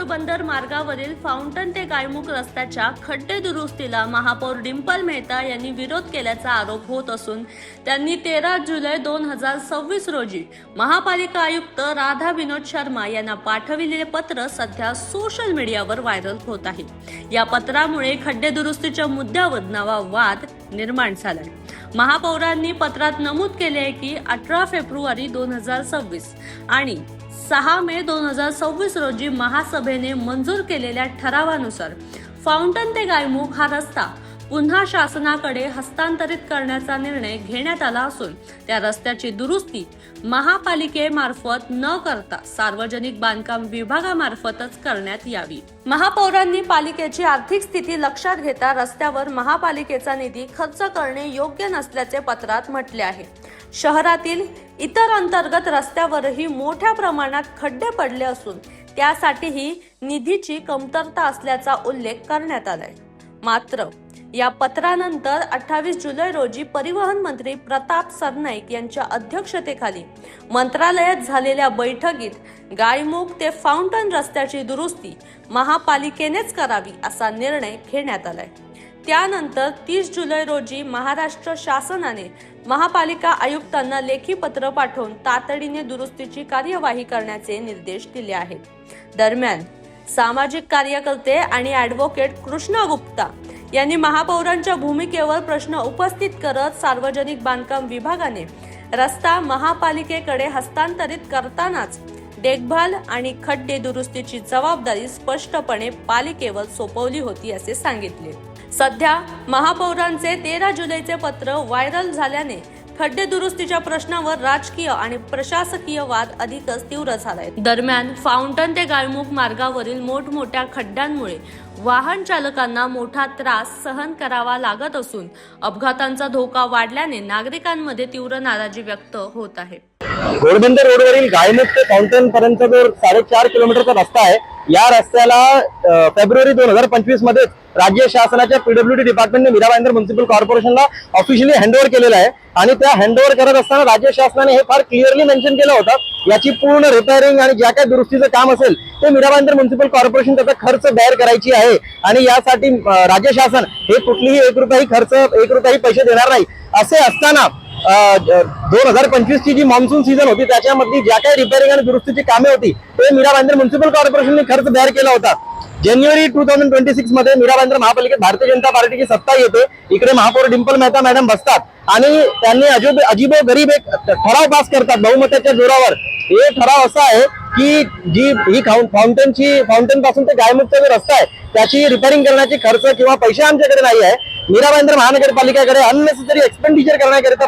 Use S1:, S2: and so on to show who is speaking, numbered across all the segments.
S1: घोडबंदर मार्गावरील फाउंटन ते गायमुख रस्त्याच्या खड्डे दुरुस्तीला महापौर डिंपल मेहता यांनी विरोध केल्याचा आरोप होत असून त्यांनी 13 जुलै 2026 रोजी महापालिका आयुक्त राधा विनोद शर्मा यांना पाठविलेले पत्र सध्या सोशल मीडियावर व्हायरल होत आहे। या पत्रामुळे खड्डे दुरुस्तीच्या मुद्द्यावर नवा वाद निर्माण झालाय। महापौरांनी पत्रात नमूद केले आहे की 18 फेब्रुवारी 2026 आणि 6 मे 2026 रोजी महासभेने मंजूर केलेल्या ठरावानुसार फाउंटन ते गायमुख हा रस्ता पुन्हा शासनाकडे हस्तांतरित करण्याचा निर्णय घेण्यात आला असून त्या रस्त्याची दुरुस्ती महापालिकेमार्फत न करता सार्वजनिक बांधकाम विभागामार्फतच करण्यात यावी। महापौरांनी पालिकेची आर्थिक स्थिती लक्षात घेता रस्त्यावर महापालिकेचा निधी खर्च करणे योग्य नसल्याचे पत्रात म्हटले आहे। शहरातील इतर अंतर्गत रस्त्यावरही मोठ्या प्रमाणात खड्डे पडले असून त्यासाठीही निधीची कमतरता असल्याचा उल्लेख करण्यात आलाय। मात्र या पत्रानंतर 28 जुलै रोजी परिवहन मंत्री प्रताप सरनाईक यांच्या अध्यक्षतेखाली मंत्रालयात झालेल्या बैठकीत गायमुख ते फाउंटन रस्त्याची दुरुस्ती महापालिकेनेच करावी असा निर्णय घेण्यात आलाय। त्यानंतर 30 जुलै रोजी महाराष्ट्र शासनाने महापालिका आयुक्तांना लेखी पत्र पाठवून तातडीने दुरुस्तीची कार्यवाही करण्याचे निर्देश दिले आहेत। दरम्यान सामाजिक कार्यकर्ते आणि ॲडव्होकेट कृष्णा गुप्ता यांनी महापौरांच्या भूमिकेवर प्रश्न उपस्थित करत सार्वजनिक बांधकाम विभागाने रस्ता महापालिकेकडे हस्तांतरित करतानाच देखभाल आणि खड्डे दुरुस्तीची जबाबदारी स्पष्टपणे पालिकेवर सोपवली होती असे सांगितले। सध्या महापौरांचे 13 जुलैचे पत्र व्हायरल झाल्याने खड्डे दुरुस्तीच्या प्रश्नावर राजकीय आणि प्रशासकीय वाद अधिकच तीव्र झालाय। दरम्यान फाउंटन ते गायमुख मार्गावरील मोठमोठ्या खड्ड्यांमुळे वाहन चालकांना मोठा त्रास सहन करावा लागत असून अपघातांचा धोका वाढल्याने नागरिकांमध्ये तीव्र नाराजी व्यक्त होत आहे।
S2: घोडबंदर रोडवरील गायमुख ते फाउंटन पर्यंत जो 4.5 किलोमीटरचा रस्ता आहे, या रस्त्याला फेब्रुवारी 2025 मध्ये राज्य शासनाच्या पीडब्ल्यूडी डिपार्टमेंटने मीरा भाईंदर म्युनिसिपल कॉर्पोरेशनला ऑफिशियली हँडओव्हर केलेला आहे आणि त्या हँडओव्हर करत असताना राज्य शासनाने हे फार क्लिअरली मेन्शन केलं होतं याची पूर्ण रिपेअरिंग आणि ज्या काही दुरुस्तीचं काम असेल ते मीरा भाईंदर म्युनिसिपल कॉर्पोरेशन त्याचा खर्च बेअर करायची आहे आणि यासाठी राज्य शासन हे कुठलीही 1 रुपयाही पैसे देणार नाही। असे असताना 2025 ची जी मान्सून सीझन होती त्याच्यामध्ये ज्या काही रिपेअरिंग आणि दुरुस्तीची कामे होती ते मीरा भाईंदर म्युनिसिपल कॉर्पोरेशनने खर्च बेअर केला होता। जानेवारी 2026 मध्ये मीरा भाईंदर महापालिकेत भारतीय जनता पार्टीची सत्ता येते। इकडे महापौर डिंपल मेहता मॅडम बसतात आणि त्यांनी अजिबो गरीब एक ठराव पास करतात बहुमताच्या जोरावर। हे ठराव असा आहे की ही फाउंटन पासून ते गायमुखचा जो रस्ता आहे त्याची रिपेअरिंग करण्याची खर्च किंवा पैसे आमच्याकडे नाही आहे। मीरा भाईंदर महानगरपालिकेकडे अननेसेसरी एक्सपेंडिचर करण्याकरिता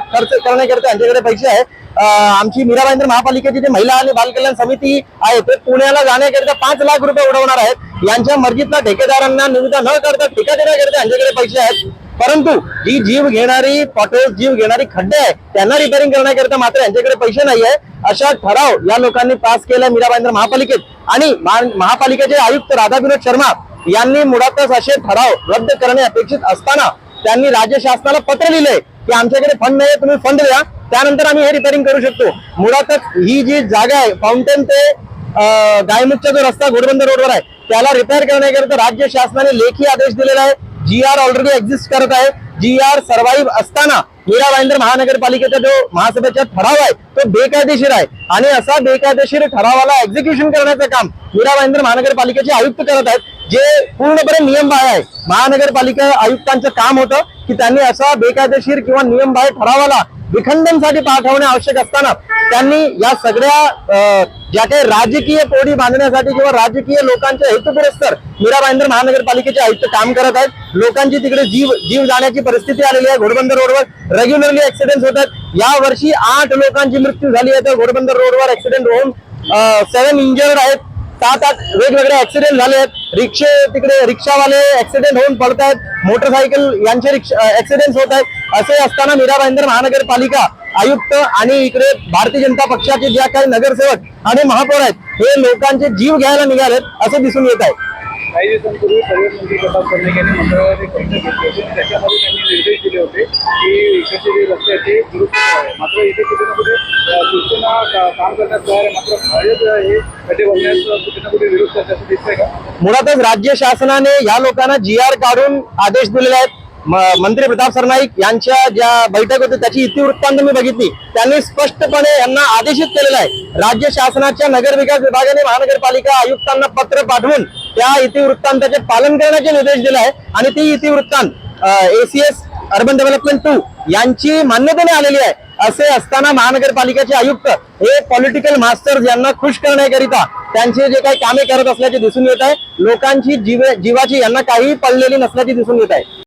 S2: यांच्याकडे पैसे आहे। आमची मीरा भाईंदर महापालिकेची जी महिला आणि बालकल्याण समिती आहे ते पुण्याला जाण्याकरिता 5 लाख रुपये उडवणार आहेत। यांच्या मर्जीतला ठेकेदारांना निविदा न करता ठेका देण्याकरिता यांच्याकडे पैसे आहेत, परंतु जी जीव घेणारी खड्डे आहे त्यांना रिपेअरिंग करण्याकरिता मात्र यांच्याकडे पैसे नाही आहे। अशा ठराव या लोकांनी पास केला मीरा भाईंदर महापालिकेत आणि महापालिकेचे आयुक्त राधा विनोद शर्मा यांनी मुळातच असे ठराव रद्द करणे अपेक्षित असताना त्यांनी राज्य शासनाला पत्र लिहिले की आमच्याकडे फंड नाही, तुम्ही फंड द्या, त्यानंतर आम्ही हे रिपेअरिंग करू शकतो। मुळातच ही जी जागा आहे फाउंटन ते गायमुखचा जो रस्ता घोडबंदर रोडवर आहे त्याला रिपेअर करण्याकरिता राज्य शासनाने लेखी आदेश दिलेला आहे। GR ऑलरेडी एक्झिस्ट करत आहे। GR सर्व्हाइव्ह असताना मीरा भाईंदर महानगरपालिकेचा जो महासभेचा ठराव आहे तो बेकायदेशीर आहे आणि असा बेकायदेशीर ठरावाला एक्झिक्युशन करण्याचं काम मीरा भाईंदर महानगरपालिकेचे आयुक्त करत आहेत, जे पूर्णपणे नियमबाह्य आहे। महानगरपालिका आयुक्तांचं काम होतं की त्यांनी असा बेकायदेशीर किंवा नियमबाह्य ठरावाला विखंडनसाठी पाठवणे आवश्यक असताना त्यांनी या सगळ्या ज्या काही राजकीय पोडी बांधण्यासाठी किंवा राजकीय लोकांच्या हेतुपुरस्सर मीरा भाईंदर महानगरपालिकेचे आयुक्त काम करत आहेत। लोकांची तिकडे जीव जाण्याची परिस्थिती आलेली आहे। घोडबंदर रोडवर रेग्युलरली ऍक्सिडेंट्स होतात। या वर्षी 8 लोकांची मृत्यू झाली आहे। तर घोडबंदर रोडवर ऍक्सिडेंट होऊन 7 इंजर्ड आहेत। 7-8 वेगवेगळे ऍक्सिडेंट झाले आहेत। तिकडे रिक्षावाले ऍक्सिडेंट होऊन पडतायत, मोटरसायकल यांचे ऍक्सिडेंट होत आहेत। असे असताना मीरा भाईंदर महानगरपालिका आयुक्त आणि इकडे भारतीय जनता पक्षाचे ज्या काही नगरसेवक आणि महापौर आहेत हे लोकांचे जीव घ्यायला निघालेत असे दिसून येत आहे।
S3: काही दिवसांपूर्वी परिवहन मंत्री प्रताप सरनाईक यांनी मंत्रालयात एक बैठक घेतली होती आणि त्याच्यामध्ये त्यांनी निर्देश दिले होते की इकडचे जे रस्ते आहेत ते दुरुस्त करावे. मात्र इथे कुठे ना कुठे शिवसेना काम करण्यास तयार आहे, मात्र भाजप हे खड्डे भरण्यास कुठे ना कुठे विरोध करते असं दिसतंय का?
S2: मुळातच राज्य शासनाने या लोकांना GR काढून आदेश दिलेले आहेत. मंत्री प्रताप सरनाईक यांच्या ज्या बैठक होती त्याची इतिवृत्तांत मी बघितली. त्यांनी स्पष्टपणे यांना आदेशित केलेला आहे. राज्य शासनाच्या नगर विकास विभागाने महानगरपालिका आयुक्तांना पत्र पाठवून त्या इतिवृत्तांताचे पालन करण्याचे निर्देश दिले आहे आणि ती इतिवृत्तांत ACS अर्बन डेव्हलपमेंट 2 यांची मान्यतेने आलेली आहे. असे असताना महानगरपालिकेचे आयुक्त हे पॉलिटिकल मास्टर्स यांना खुश करण्याकरिता त्यांचे जे काही कामे करत असल्याचे दिसून येत आहे. लोकांची जीवाची यांना काही पडलेली नसल्याचे दिसून येत आहे.